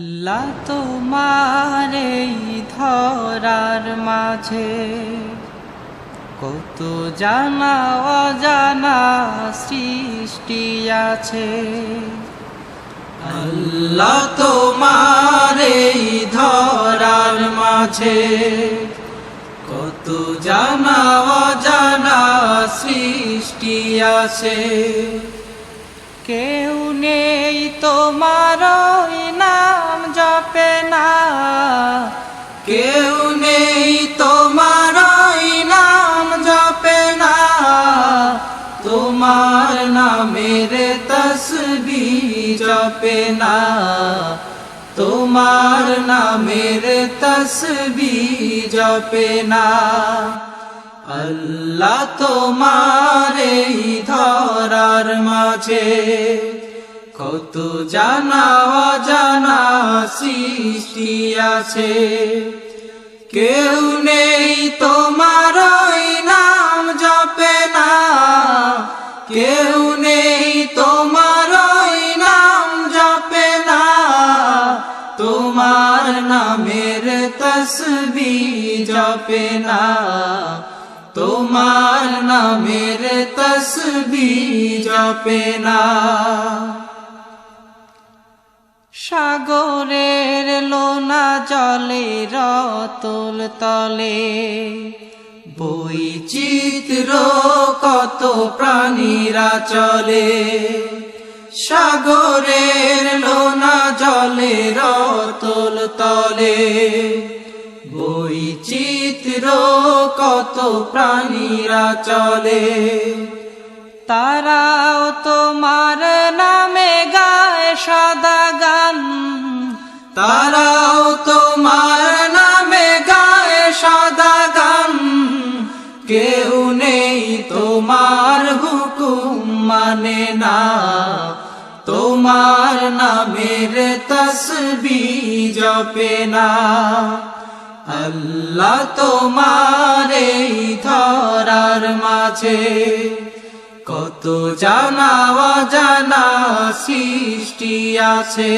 আল্লাহ তোমার এই ধরার মাঝে কত জানা অজানা সৃষ্টি আছে। আল্লাহ তোমার এই ধরার মাঝে কত জানা অজানা সৃষ্টি আছে। কেউ নেই তোমার নাম জপে না, কেউ নেই তোমার নাম জপে না, তোমার নামের তসবিহ জপে না, তোমার নামের তসবিহ জপে না। আল্লাহ তোমার এই ধরার মাঝে কত জানা অজানা সৃষ্টি আছে। কেউ নেই তোমার নাম জপে না, কেউ নেই তোমার নাম জপে না, তোমার নামের তসবিহ জপে না, তোমার নামের তসবিহ জপে না। সাগরের লোনা জলে রতল তলে বৈচিত্র্য কত প্রাণীরা চলে। সাগরের লোনা জলে রতল তলে বৈচিত্র্য কত প্রাণীরা চলে। তারাও তোমার নামে গায় সদা গান, তারাও তোমার নামে গায় সদা গান। কেউ নেই তোমার হুকুম মানে না, তোমার নামের তসবিহ জপে না। আল্লাহ তোমার এই ধরার মাঝে কত জানা অজানা সৃষ্টি আছে।